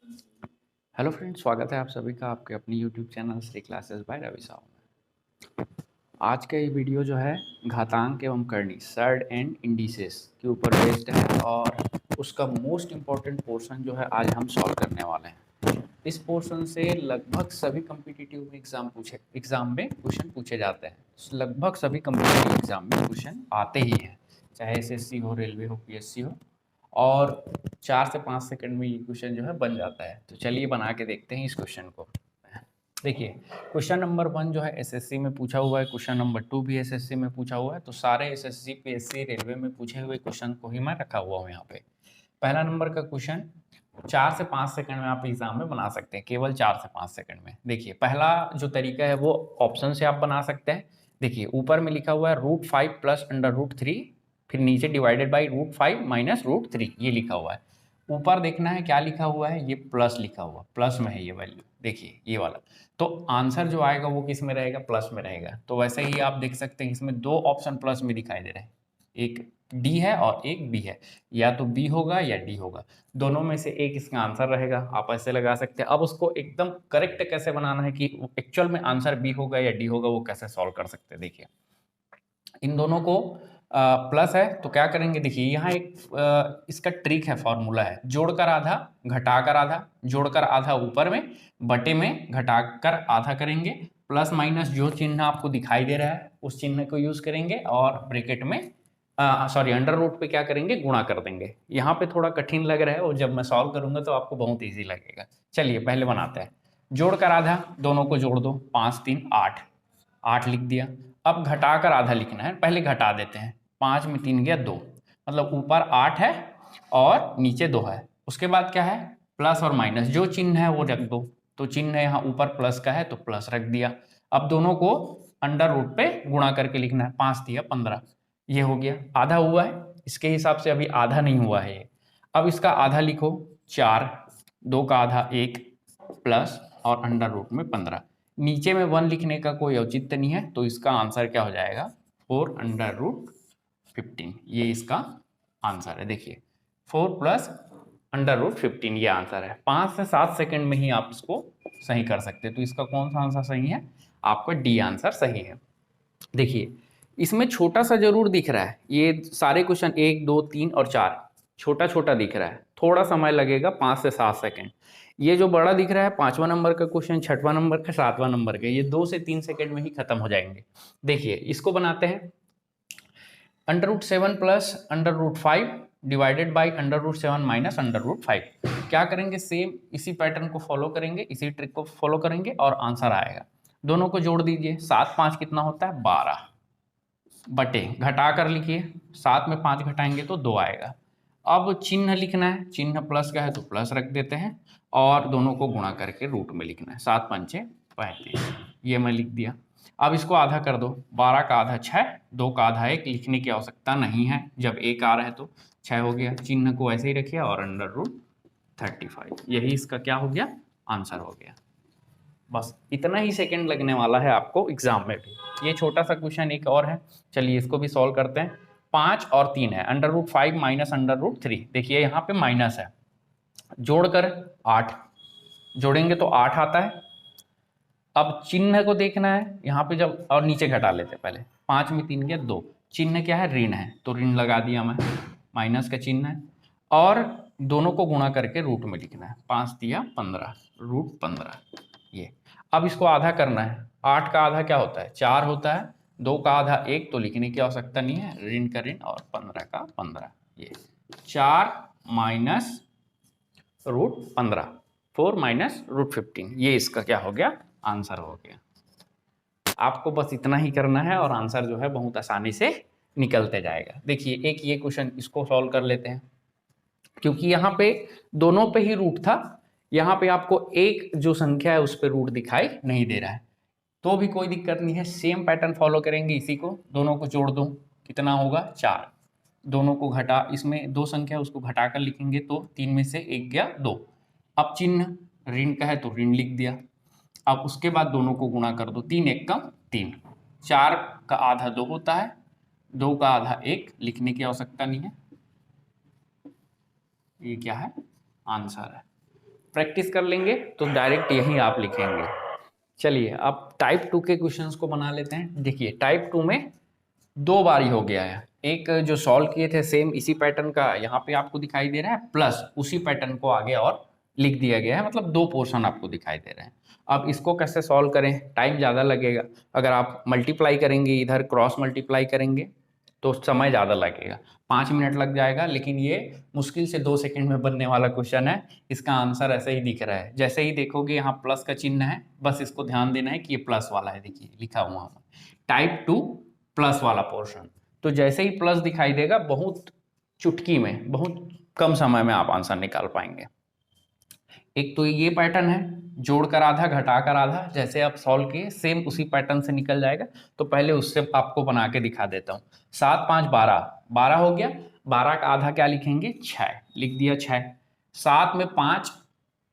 Hello friends, स्वागत है आप सभी का आपके अपनी YouTube channel Shri classes by Ravi Sahu में। आज का ये वीडियो जो है घातांक एवं करनी सर्ड एंड इंडिसेस के ऊपर बेस्ड है और उसका मोस्ट इम्पॉर्टेंट पोर्शन जो है आज हम सॉल्व करने वाले हैं। इस पोर्शन से लगभग सभी कम्पिटिटिव एग्जाम में क्वेश्चन पूछे जाते हैं। लगभग सभी कम्पिटिटिव एग्जाम में क्वेश्चन आते ही हैं, चाहे एसएससी हो, रेलवे हो, पीएससी हो, और 4 से 5 सेकंड में ये क्वेश्चन जो है बन जाता है। तो चलिए बना के देखते हैं इस क्वेश्चन को। देखिए, क्वेश्चन नंबर 1 जो है एसएससी में पूछा हुआ है, क्वेश्चन नंबर 2 भी एसएससी में पूछा हुआ है। तो सारे एसएससी, पीएससी, रेलवे में पूछे हुए क्वेश्चन को ही मैं रखा हुआ हूँ यहाँ पे। पहला नंबर का क्वेश्चन 4 से 5 सेकंड में आप एग्जाम में बना सकते हैं, केवल 4 से 5 सेकंड में। देखिए, पहला जो तरीका है वो ऑप्शन से आप बना सकते हैं। देखिए, ऊपर में लिखा हुआ है √5 प्लस √3, फिर नीचे डिवाइडेड बाई √5 माइनस √3, ये लिखा हुआ है। ऊपर देखना है क्या लिखा हुआ है, ये प्लस लिखा हुआ, प्लस में है ये वैल्यू, देखिए ये वाला। तो आंसर जो आएगा वो किस में रहेगा, प्लस में रहेगा। तो वैसे ही आप देख सकते हैं इसमें दो ऑप्शन प्लस में दिखाई दे रहे हैं, एक डी है और एक बी है। या तो बी होगा या डी होगा, दोनों में से एक इसका आंसर रहेगा। आप ऐसे लगा सकते हैं। अब उसको एकदम करेक्ट कैसे बनाना है कि एक्चुअल में आंसर बी होगा या डी होगा, वो कैसे सॉल्व कर सकते हैं। देखिए, इन दोनों को प्लस है तो क्या करेंगे, देखिए यहाँ एक इसका ट्रिक है, फॉर्मूला है, जोड़कर आधा घटाकर आधा, जोड़कर आधा ऊपर में, बटे में घटाकर आधा करेंगे, प्लस माइनस जो चिन्ह आपको दिखाई दे रहा है उस चिन्ह को यूज करेंगे, और ब्रैकेट में सॉरी अंडर रूट पे क्या करेंगे, गुणा कर देंगे। यहाँ पे थोड़ा कठिन लग रहा है और जब मैं सॉल्व करूंगा तो आपको बहुत ईजी लगेगा। चलिए पहले बनाते हैं। जोड़कर आधा, दोनों को जोड़ दो, 5 3 8, 8 लिख दिया। अब घटाकर आधा लिखना है, पहले घटा देते हैं। 5 में 3 गया 2, मतलब ऊपर 8 है और नीचे 2 है। उसके बाद क्या है, प्लस और माइनस जो चिन्ह है वो रख दो। तो चिन्ह यहाँ ऊपर प्लस का है तो प्लस रख दिया। अब दोनों को अंडर रूट पे गुणा करके लिखना है, 5 दिया 15, ये हो गया। आधा हुआ है, इसके हिसाब से अभी आधा नहीं हुआ है ये। अब इसका आधा लिखो, 4, 2 का आधा 1, प्लस और अंडर रूट में 15। नीचे में 1 लिखने का कोई औचित्य नहीं है, तो इसका आंसर क्या हो जाएगा, 4√15, ये इसका आंसर है। देखिए 4 प्लस √15 ये आंसर है। 5 से 7 सेकंड में ही आप इसको सही कर सकते हैं। तो इसका कौन सा आंसर सही है, आपका डी आंसर सही है। देखिए, इसमें छोटा सा जरूर दिख रहा है, ये सारे क्वेश्चन 1 2 3 और 4 छोटा छोटा दिख रहा है, थोड़ा समय लगेगा 5 से 7 सेकंड। ये जो बड़ा दिख रहा है 5वां नंबर का क्वेश्चन, 6वां नंबर का, 7वां नंबर का, ये 2 से 3 सेकंड में ही खत्म हो जाएंगे। देखिए इसको बनाते हैं, √7 प्लस √5 डिवाइडेड बाई √7 माइनस √5। क्या करेंगे, सेम इसी पैटर्न को फॉलो करेंगे, इसी ट्रिक को फॉलो करेंगे और आंसर आएगा। दोनों को जोड़ दीजिए, 7 5 कितना होता है, 12, बटे घटा कर लिखिए, 7 में 5 घटाएंगे तो 2 आएगा। अब चिन्ह लिखना है, चिन्ह प्लस का है तो प्लस रख देते हैं, और दोनों को गुणा करके रूट में लिखना है। 7 पंचे 35, ये मैं लिख दिया। अब इसको आधा कर दो, 12 का आधा 6, 2 का आधा 1, लिखने की आवश्यकता नहीं है, जब 1 आ रहा है तो 6 हो गया। चिन्ह को ऐसे ही रखिए और √35, यही इसका क्या हो गया, आंसर हो गया। बस इतना ही सेकंड लगने वाला है आपको एग्जाम में भी। ये छोटा सा क्वेश्चन एक और है, चलिए इसको भी सॉल्व करते हैं। 5 और 3 है, √5 माइनस √3। देखिए यहाँ पे माइनस है, जोड़कर 8, जोड़ेंगे तो 8 आता है। अब चिन्ह को देखना है यहाँ पे, जब और नीचे घटा लेते हैं पहले। 5 में 3 गया 2, चिन्ह क्या है, ऋण है, तो ऋण लगा दिया मैं, माइनस का चिन्ह है, और दोनों को गुणा करके रूट में लिखना है। 5 दिया 15, √15 ये। अब इसको आधा करना है, 8 का आधा क्या होता है, 4 होता है, 2 का आधा 1, तो लिखने की आवश्यकता नहीं है, ऋण का ऋण और 15 का 15, ये 4 माइनस √15, 4 माइनस √15, ये इसका क्या हो गया, आंसर हो गया। आपको बस इतना ही करना है और आंसर जो है बहुत आसानी से निकलते जाएगा। देखिए एक ये क्वेश्चन, इसको सॉल्व कर लेते हैं, क्योंकि यहाँ पे दोनों पे ही रूट था, यहाँ पे आपको एक जो संख्या है उस पर रूट दिखाई नहीं दे रहा है, तो भी कोई दिक्कत नहीं है, सेम पैटर्न फॉलो करेंगे। इसी को दोनों को जोड़ दो, कितना होगा, 4, दोनों को घटा, इसमें 2 संख्या उसको घटा कर लिखेंगे तो 3 में से 1 गया 2। अब चिन्ह ऋण का है तो ऋण लिख दिया। अब उसके बाद दोनों को गुणा कर दो, 3 1 कम 3, 4 का आधा 2 होता है, 2 का आधा 1, लिखने की आवश्यकता नहीं है, ये क्या है, आंसर है। प्रैक्टिस कर लेंगे तो डायरेक्ट यही आप लिखेंगे। चलिए अब टाइप 2 के क्वेश्चंस को बना लेते हैं। देखिए टाइप 2 में 2 बार ही हो गया है। एक जो सॉल्व किए थे सेम इसी पैटर्न का यहाँ पे आपको दिखाई दे रहा है, प्लस उसी पैटर्न को आगे और लिख दिया गया है, मतलब 2 पोर्शन आपको दिखाई दे रहे हैं। अब इसको कैसे सॉल्व करें, टाइम ज़्यादा लगेगा। अगर आप मल्टीप्लाई करेंगे, इधर क्रॉस मल्टीप्लाई करेंगे तो समय ज़्यादा लगेगा, 5 मिनट लग जाएगा। लेकिन ये मुश्किल से 2 सेकंड में बनने वाला क्वेश्चन है। इसका आंसर ऐसे ही दिख रहा है, जैसे ही देखोगे यहाँ प्लस का चिन्ह है, बस इसको ध्यान देना है कि ये प्लस वाला है। देखिए लिखा हुआ है टाइप 2 प्लस वाला पोर्शन। तो जैसे ही प्लस दिखाई देगा, बहुत चुटकी में, बहुत कम समय में आप आंसर निकाल पाएंगे। एक तो ये पैटर्न है, जोड़कर आधा घटाकर आधा, जैसे आप सॉल्व किए सेम उसी पैटर्न से निकल जाएगा। तो पहले उससे आपको बना के दिखा देता हूँ। 7 5 12, 12 हो गया। 12 का आधा क्या लिखेंगे, 6, लिख दिया 6। 7 में 5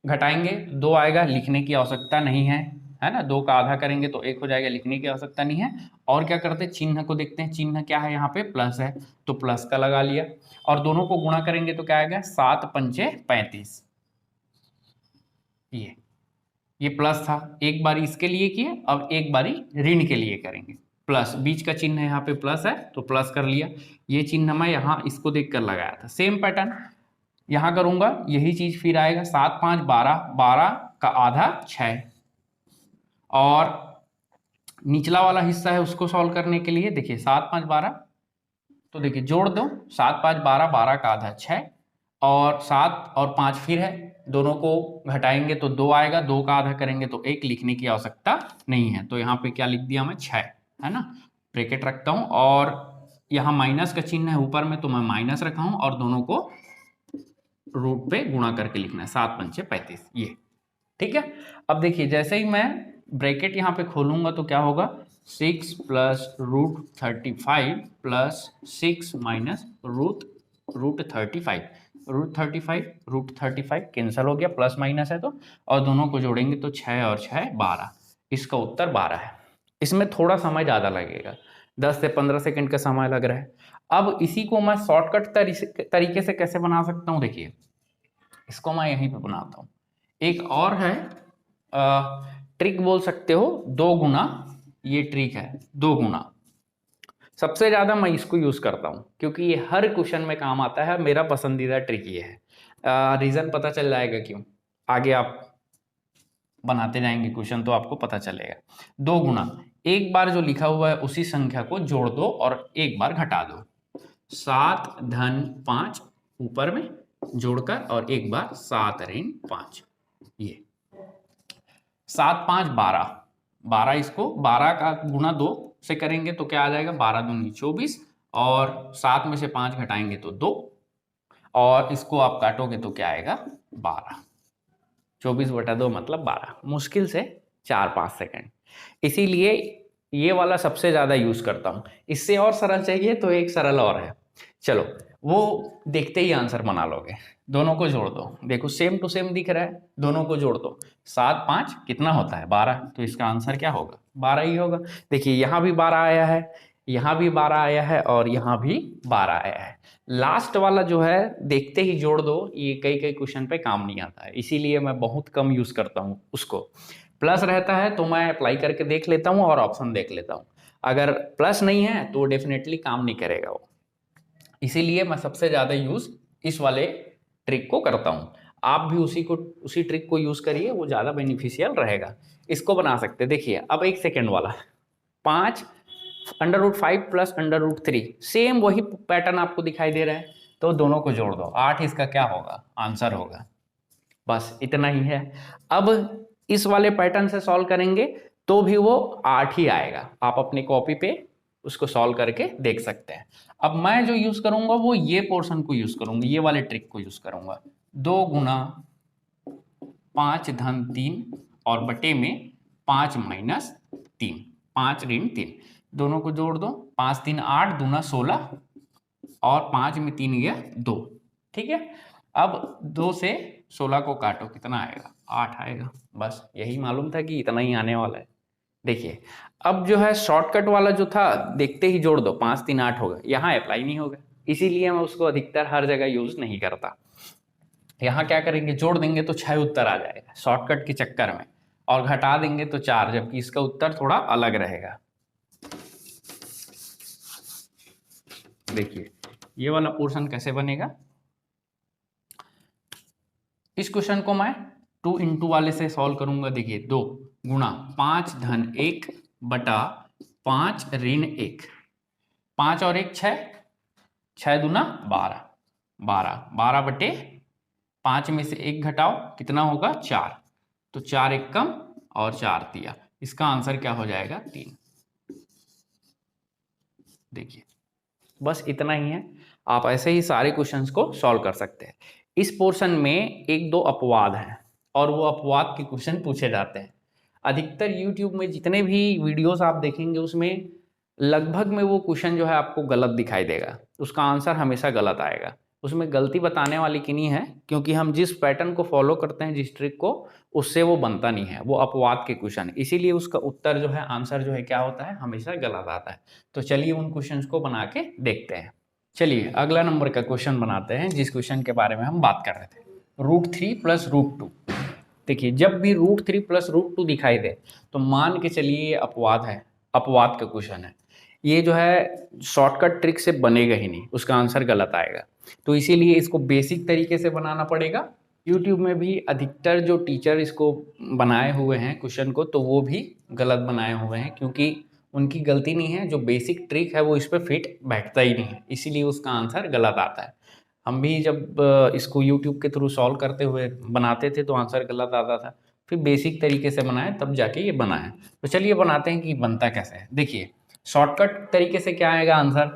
घटाएंगे 2 आएगा, लिखने की आवश्यकता नहीं है ना। 2 का आधा करेंगे तो 1 हो जाएगा, लिखने की आवश्यकता नहीं है। और क्या करते हैं, चिन्ह को देखते हैं। चिन्ह क्या है, यहाँ पे प्लस है तो प्लस का लगा लिया। और दोनों को गुणा करेंगे तो क्या आएगा, 7 पंचे 35। ये प्लस था, एक बारी इसके लिए किए, अब एक बारी ऋण के लिए करेंगे। प्लस बीच का चिन्ह यहाँ पे प्लस है तो प्लस कर लिया। ये चिन्ह मैं यहाँ इसको देख कर लगाया था। सेम पैटर्न यहाँ करूंगा, यही चीज फिर आएगा। 7 5 12, 12 का आधा 6। और निचला वाला हिस्सा है उसको सॉल्व करने के लिए देखिए 7 5 12, तो देखिए जोड़ दो। 7 5 12, 12 का आधा 6, और 7 और 5 फिर है, दोनों को घटाएंगे तो 2 आएगा, 2 का आधा करेंगे तो 1, लिखने की आवश्यकता नहीं है। तो यहाँ पे क्या लिख दिया मैं, 6, है ना। ब्रैकेट रखता हूँ और यहाँ माइनस का चिन्ह है ऊपर में, तो मैं माइनस रखा हूँ और दोनों को रूट पे गुणा करके लिखना है। 7 पंचे 35, ये ठीक है। अब देखिए जैसे ही मैं ब्रैकेट यहाँ पे खोलूंगा तो क्या होगा, 6 plus root 35 plus 6 minus root 35। Root 35 cancel हो गया, प्लस माइनस है तो, और दोनों को जोड़ेंगे तो 6 और 6 12। इसका उत्तर 12 है। इसमें थोड़ा समय ज़्यादा लगेगा, 10 से 15 सेकंड का समय लग रहा है। अब इसी को मैं शॉर्टकट तरीके से कैसे बना सकता हूँ, देखिए इसको मैं यहीं पे बनाता हूँ। एक और है ट्रिक बोल सकते हो, 2 गुना। ये ट्रिक है 2 गुना। सबसे ज़्यादा मैं इसको यूज़ करता हूँ क्योंकि ये हर क्वेश्चन में काम आता है। मेरा पसंदीदा ट्रिक ये है। रीज़न पता चल जाएगा क्यों, आगे आप बनाते जाएंगे क्वेश्चन तो आपको पता चलेगा। 2 गुना, एक बार जो लिखा हुआ है उसी संख्या को जोड़ दो और एक बार घटा दो। 7 धन 5 ऊपर में जोड़कर और एक बार 7 ऋण 5। ये 7 5 12, 12 इसको 12 का गुना 2 से करेंगे तो क्या आ जाएगा, 12 दूनी 24, और 7 में से 5 घटाएंगे तो 2, और इसको आप काटोगे तो क्या आएगा 12। 24/2 मतलब 12। मुश्किल से 4-5 सेकंड। इसीलिए ये वाला सबसे ज़्यादा यूज़ करता हूँ। इससे और सरल चाहिए तो एक सरल और है, चलो वो देखते ही आंसर बना लोगे। दोनों को जोड़ दो, देखो सेम टू सेम दिख रहा है, दोनों को जोड़ दो। 7 5 कितना होता है 12, तो इसका आंसर क्या होगा 12 ही होगा। देखिए यहाँ भी 12 आया है, यहाँ भी 12 आया है, और यहाँ भी 12 आया है। लास्ट वाला जो है देखते ही जोड़ दो, ये कई क्वेश्चन पे काम नहीं आता है, इसीलिए मैं बहुत कम यूज़ करता हूँ उसको। प्लस रहता है तो मैं अप्लाई करके देख लेता हूँ और ऑप्शन देख लेता हूँ। अगर प्लस नहीं है तो डेफिनेटली काम नहीं करेगा वो, इसीलिए मैं सबसे ज़्यादा यूज़ इस वाले ट्रिक को करता हूँ। आप भी उसी ट्रिक को यूज़ करिए, वो ज़्यादा बेनिफिशियल रहेगा। इसको बना सकते, देखिए अब 1 सेकेंड वाला 5 √5 प्लस √3, सेम वही पैटर्न आपको दिखाई दे रहा है, तो दोनों को जोड़ दो। 8 इसका क्या होगा, आंसर होगा। बस इतना ही है। अब इस वाले पैटर्न से सॉल्व करेंगे तो भी वो 8 ही आएगा। आप अपनी कॉपी पे उसको सॉल्व करके देख सकते हैं। अब मैं जो यूज़ करूंगा वो ये पोर्शन को यूज़ करूंगा, ये वाले ट्रिक को यूज़ करूंगा। 2 गुना 5 धन 3 और बटे में 5 माइनस 3, 5 ऋण 3, दोनों को जोड़ दो। 5 3 8, दूना 16, और 5 में 3 गया 2, ठीक है। अब 2 से 16 को काटो, कितना आएगा 8 आएगा। बस यही मालूम था कि इतना ही आने वाला है। देखिए अब जो है शॉर्टकट वाला जो था, देखते ही जोड़ दो, 5 3 8 होगा, यहाँ अप्लाई नहीं होगा, इसीलिए मैं उसको अधिकतर हर जगह यूज नहीं करता। यहाँ क्या करेंगे, जोड़ देंगे तो 6 उत्तर आ जाएगा शॉर्टकट के चक्कर में, और घटा देंगे तो 4, जबकि इसका उत्तर थोड़ा अलग रहेगा। देखिए ये वाला पोर्शन कैसे बनेगा। इस क्वेश्चन को मैं 2 इंटू वाले से सॉल्व करूंगा। देखिए 2 गुणा 5 धन 1 बटा 5 ऋण 1, 5 और 1 6, 6 दूना 12, 12 बटे 5 में से 1 घटाओ कितना होगा 4, तो 4 1 कम और 4 दिया, इसका आंसर क्या हो जाएगा 3। देखिए बस इतना ही है, आप ऐसे ही सारे क्वेश्चंस को सॉल्व कर सकते हैं। इस पोर्शन में 1-2 अपवाद हैं और वो अपवाद के क्वेश्चन पूछे जाते हैं। अधिकतर यूट्यूब में जितने भी वीडियोस आप देखेंगे उसमें लगभग में वो क्वेश्चन जो है आपको गलत दिखाई देगा, उसका आंसर हमेशा गलत आएगा। उसमें गलती बताने वाली की नहीं है, क्योंकि हम जिस पैटर्न को फॉलो करते हैं, जिस ट्रिक को, उससे वो बनता नहीं है, वो अपवाद के क्वेश्चन है, इसीलिए उसका उत्तर जो है, आंसर जो है क्या होता है, हमेशा गलत आता है। तो चलिए उन क्वेश्चंस को बना के देखते हैं। चलिए अगला नंबर का क्वेश्चन बनाते हैं, जिस क्वेश्चन के बारे में हम बात कर रहे थे, √3 + √2। देखिए जब भी √3 + √2 दिखाई दे तो मान के चलिए ये अपवाद है, अपवाद का क्वेश्चन है, ये जो है शॉर्टकट ट्रिक से बनेगा ही नहीं, उसका आंसर गलत आएगा। तो इसीलिए इसको बेसिक तरीके से बनाना पड़ेगा। यूट्यूब में भी अधिकतर जो टीचर इसको बनाए हुए हैं क्वेश्चन को, तो वो भी गलत बनाए हुए हैं, क्योंकि उनकी गलती नहीं है, जो बेसिक ट्रिक है वो इस पर फिट बैठता ही नहीं है, इसीलिए उसका आंसर गलत आता है। हम भी जब इसको यूट्यूब के थ्रू सॉल्व करते हुए बनाते थे तो आंसर गलत आता था, फिर बेसिक तरीके से बनाए तब जाके ये बना है। तो चलिए बनाते हैं कि बनता कैसे है। देखिए शॉर्टकट तरीके से क्या आएगा आंसर,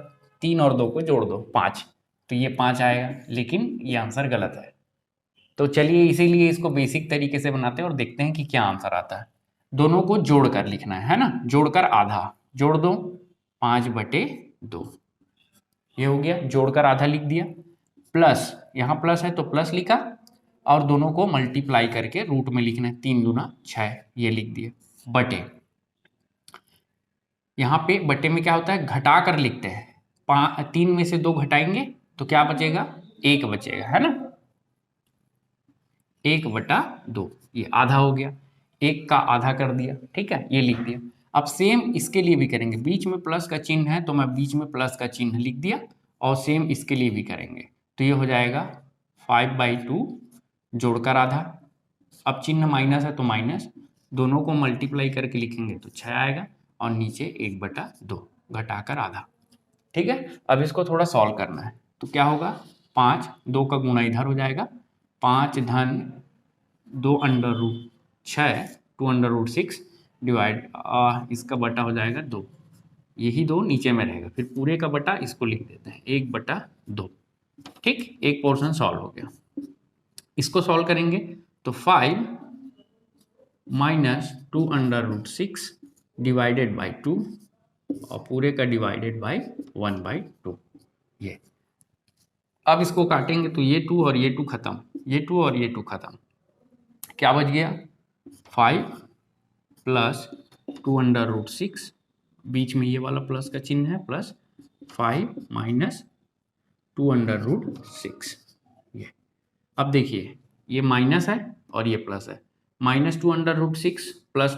3 और 2 को जोड़ दो 5, तो ये 5 आएगा, लेकिन ये आंसर गलत है। तो चलिए इसीलिए इसको बेसिक तरीके से बनाते हैं और देखते हैं कि क्या आंसर आता है। दोनों को जोड़कर लिखना है ना, जोड़कर आधा जोड़ दो 5/2, ये हो गया, जोड़कर आधा लिख दिया, प्लस यहाँ प्लस है तो प्लस लिखा, और दोनों को मल्टीप्लाई करके रूट में लिखना है, 3 दूना 6, ये लिख दिया, बटे, यहाँ पे बटे में क्या होता है, घटा कर लिखते हैं, 3 में से 2 घटाएंगे तो क्या बचेगा, 1 बचेगा, है ना, 1/2, ये आधा हो गया, 1 का आधा कर दिया, ठीक है, ये लिख दिया। अब सेम इसके लिए भी करेंगे, बीच में प्लस का चिन्ह है तो मैं बीच में प्लस का चिन्ह लिख दिया, और सेम इसके लिए भी करेंगे, तो ये हो जाएगा 5/2 जोड़कर आधा, अब चिन्ह माइनस है तो माइनस, दोनों को मल्टीप्लाई करके लिखेंगे तो 6 आएगा, और नीचे 1/2 घटाकर आधा, ठीक है। अब इसको थोड़ा सॉल्व करना है, तो क्या होगा, 5, 2 का गुणा इधर हो जाएगा, 5 धन 2√6 2√6 डिवाइड, इसका बटा हो जाएगा 2, यही 2 नीचे में रहेगा, फिर पूरे का बटा इसको लिख देते हैं 1/2, ठीक, एक पोर्शन सॉल्व हो गया। इसको सॉल्व करेंगे तो 5 - 2√6 डिवाइडेड बाई 2, और पूरे का डिवाइडेड बाई 1/2, ये। अब इसको काटेंगे तो ये 2 और ये 2 खत्म, ये 2 और ये 2 खत्म, क्या बच गया, 5 + 2√6, बीच में ये वाला प्लस का चिन्ह है, प्लस 5 - 2√6, ये। अब देखिए ये माइनस है और ये प्लस है, -2√6 +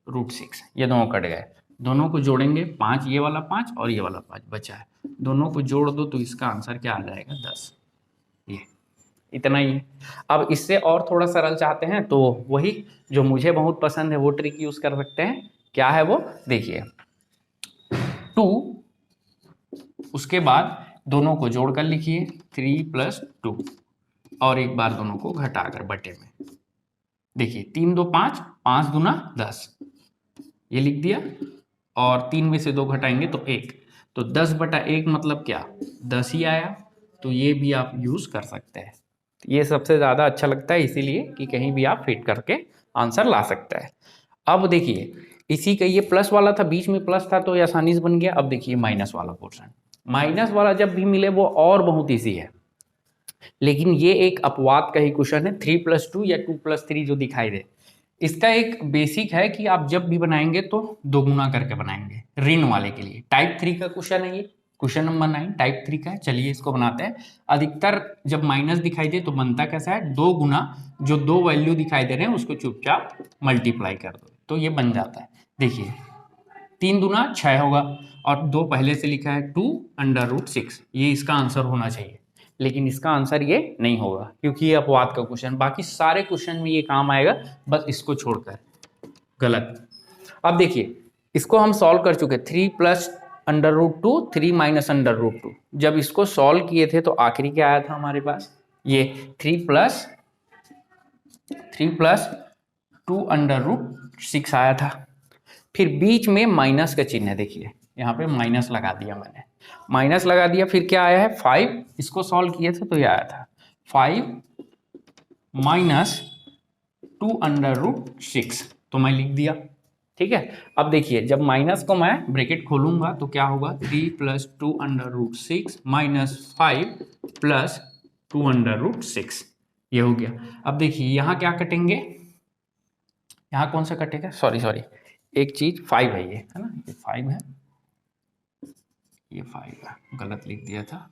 2√6, ये दोनों कट गए, दोनों को जोड़ेंगे 5, ये वाला 5 और ये वाला 5 बचा है, दोनों को जोड़ दो तो इसका आंसर क्या आ जाएगा, 10, ये इतना ही है। अब इससे और थोड़ा सरल चाहते हैं तो वही जो मुझे बहुत पसंद है वो ट्रिक यूज कर सकते हैं, क्या है वो, देखिए 2, उसके बाद दोनों को जोड़कर लिखिए 3 + 2, और एक बार दोनों को घटाकर बटे में, देखिए 3 2 5, 5 दूना 10, ये लिख दिया, और 3 में से 2 घटाएंगे तो 1, तो 10/1 मतलब क्या, 10 ही आया, तो ये भी आप यूज कर सकते हैं। ये सबसे ज़्यादा अच्छा लगता है, इसीलिए कि कहीं भी आप फिट करके आंसर ला सकते हैं। अब देखिए इसी का ये प्लस वाला था, बीच में प्लस था तो ये आसानी से बन गया। अब देखिए माइनस वाला पोर्शन, माइनस वाला जब भी मिले वो और बहुत ईजी है, लेकिन ये एक अपवाद का ही क्वेश्चन है, 3 + 2 या 2 + 3 जो दिखाई दे। इसका एक बेसिक है कि आप जब भी बनाएंगे तो दोगुना करके बनाएंगे, ऋण वाले के लिए, टाइप 3 का क्वेश्चन है ये, क्वेश्चन नंबर 9 टाइप 3 का है। चलिए इसको बनाते हैं। अधिकतर जब माइनस दिखाई दे तो बनता कैसा है, 2 गुना जो 2 वैल्यू दिखाई दे रहे हैं उसको चुपचाप मल्टीप्लाई कर दो तो ये बन जाता है। देखिए 3 दूना 6 होगा और 2 पहले से लिखा है 2√6, ये इसका आंसर होना चाहिए। लेकिन इसका आंसर ये नहीं होगा क्योंकि ये अपवाद का क्वेश्चन, बाकी सारे क्वेश्चन में ये काम आएगा, बस इसको छोड़कर गलत। अब देखिए इसको हम सॉल्व कर चुके, 3 + √2 3 - √2। जब इसको सॉल्व किए थे तो आखिरी क्या आया था हमारे पास, ये 3 + 2√6 आया था। फिर बीच में माइनस का चिन्ह है, देखिए यहाँ पे माइनस लगा दिया मैंने, माइनस लगा दिया। फिर क्या आया है 5, इसको सॉल्व किए थे तो ये आया था 5 - 2√6, तो मैं लिख दिया। ठीक है, अब देखिए जब माइनस को मैं ब्रैकेट खोलूंगा तो क्या होगा, 3 + 2√6 - 5 + 2√6, ये हो गया। अब देखिए यहाँ क्या कटेंगे, यहाँ कौन सा कटेगा, सॉरी एक चीज 5 है ये, है ना, ये 5 है, ये 5 है, गलत लिख दिया था।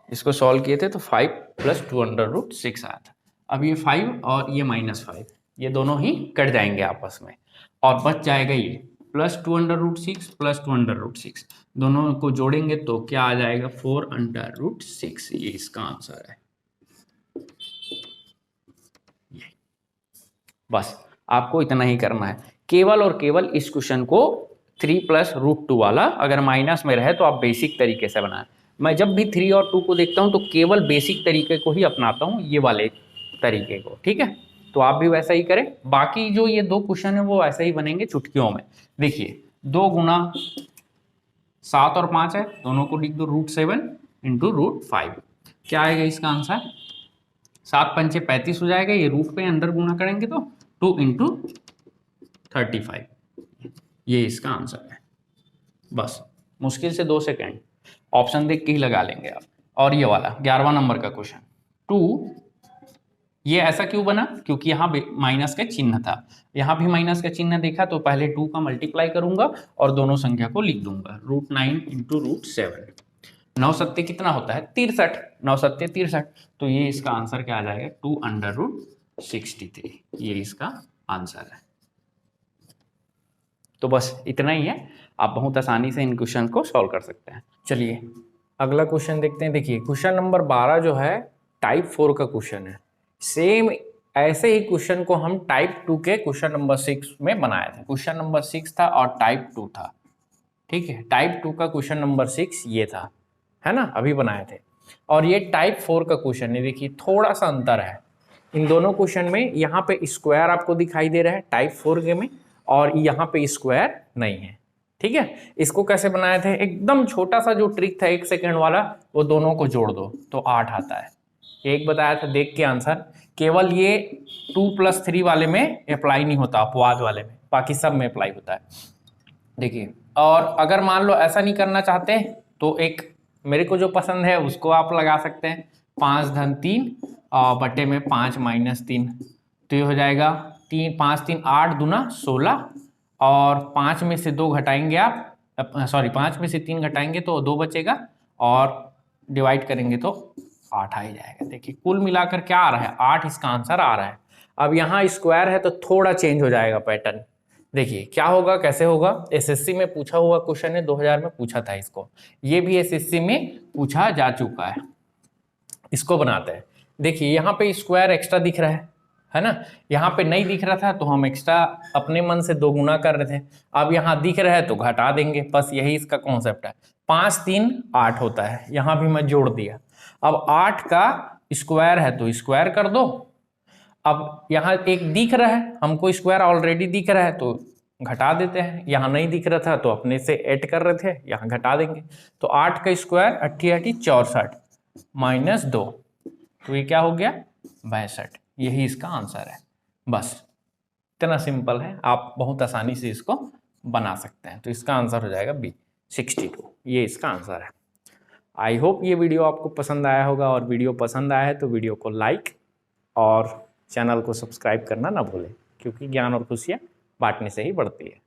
इसको सॉल्व किए थे तो 5 + 2√6 आया था। अब ये 5 और ये -5, ये दोनों ही कट जाएंगे आपस में और बच जाएगा ये +2√6 + 2√6, दोनों को जोड़ेंगे तो क्या आ जाएगा 4√6, ये इसका आंसर है। बस आपको इतना ही करना है, केवल और केवल इस क्वेश्चन को 3 + √2 वाला अगर माइनस में रहे तो आप बेसिक तरीके से बनाएं। मैं जब भी 3 और 2 को देखता हूं तो केवल बेसिक तरीके को ही अपनाता हूं, ये वाले तरीके को, ठीक है। तो आप भी वैसा ही करें, बाकी जो ये 2 क्वेश्चन है वो ऐसे ही बनेंगे चुटकियों में। देखिए 2 गुना 7 और 5 है, दोनों को लिख दो √7 × √5, क्या आएगा इसका आंसर, 7 × 5 = 35 हो जाएगा, ये रूट पे अंदर गुना करेंगे तो 2 × 35, ये इसका आंसर है। बस मुश्किल से 2 सेकेंड, ऑप्शन देख के ही लगा लेंगे आप। और ये वाला 11वां नंबर का क्वेश्चन 2, ये ऐसा क्यों बना, क्योंकि यहाँ माइनस का चिन्ह था, यहाँ भी माइनस का चिन्ह देखा तो पहले 2 का मल्टीप्लाई करूंगा और दोनों संख्या को लिख दूंगा, √9 × √7, 9 सत्ते कितना होता है 63, 9 सत्ते 63, तो ये इसका आंसर क्या आ जाएगा 2√63, ये इसका आंसर है। तो बस इतना ही है, आप बहुत आसानी से इन क्वेश्चन को सॉल्व कर सकते हैं। चलिए अगला क्वेश्चन देखते हैं। देखिए क्वेश्चन नंबर 12 जो है टाइप 4 का क्वेश्चन है। सेम ऐसे ही क्वेश्चन को हम टाइप 2 के क्वेश्चन नंबर 6 में बनाया था। क्वेश्चन नंबर 6 था और टाइप 2 था, ठीक है। टाइप 2 का क्वेश्चन नंबर 6 ये था, है ना, अभी बनाए थे। और ये टाइप 4 का क्वेश्चन है। देखिए थोड़ा सा अंतर है इन दोनों क्वेश्चन में, यहाँ पे स्क्वायर आपको दिखाई दे रहा है टाइप 4 के में, और यहाँ पे स्क्वायर नहीं है, ठीक है। इसको कैसे बनाए थे, एकदम छोटा सा जो ट्रिक था 1 सेकेंड वाला, वो दोनों को जोड़ दो तो 8 आता है। एक बताया था देख के आंसर, केवल ये 2 + 3 वाले में अप्लाई नहीं होता, अपवाद वाले में, बाकी सब में अप्लाई होता है। देखिए और अगर मान लो ऐसा नहीं करना चाहते तो एक मेरे को जो पसंद है उसको आप लगा सकते हैं, 5 धन 3 बटे में 5 - 3, तो ये हो जाएगा 3 5 3 8 दूना 16, और 5 में से 2 घटाएंगे आप, सॉरी 5 में से 3 घटाएंगे तो 2 बचेगा, और डिवाइड करेंगे तो 8 आ ही जाएगा। देखिए कुल मिलाकर क्या आ रहा है 8, इसका आंसर आ रहा है। अब यहाँ स्क्वायर है तो थोड़ा चेंज हो जाएगा पैटर्न। देखिए क्या होगा, कैसे होगा, एसएससी में पूछा हुआ क्वेश्चन है, 2000 में पूछा था इसको, ये भी एसएससी में पूछा जा चुका है। इसको बनाते हैं। देखिए यहाँ पे स्क्वायर एक्स्ट्रा दिख रहा है ना, यहाँ पे नहीं दिख रहा था तो हम एक्स्ट्रा अपने मन से 2 गुना कर रहे थे, अब यहाँ दिख रहा है तो घटा देंगे, बस यही इसका कॉन्सेप्ट है। 5 3 8 होता है, यहाँ भी मैं जोड़ दिया। अब 8 का स्क्वायर है तो स्क्वायर कर दो। अब यहाँ एक दिख रहा है हमको, स्क्वायर ऑलरेडी दिख रहा है तो घटा देते हैं, यहाँ नहीं दिख रहा था तो अपने से ऐड कर रहे थे, यहाँ घटा देंगे। तो 8 का स्क्वायर 8 8 64 -2, तो ये क्या हो गया 62, यही इसका आंसर है। बस इतना सिंपल है, आप बहुत आसानी से इसको बना सकते हैं। तो इसका आंसर हो जाएगा बी 62, ये इसका आंसर है। आई होप ये वीडियो आपको पसंद आया होगा, और वीडियो पसंद आया है तो वीडियो को लाइक और चैनल को सब्सक्राइब करना ना भूलें, क्योंकि ज्ञान और खुशियाँ बांटने से ही बढ़ती है।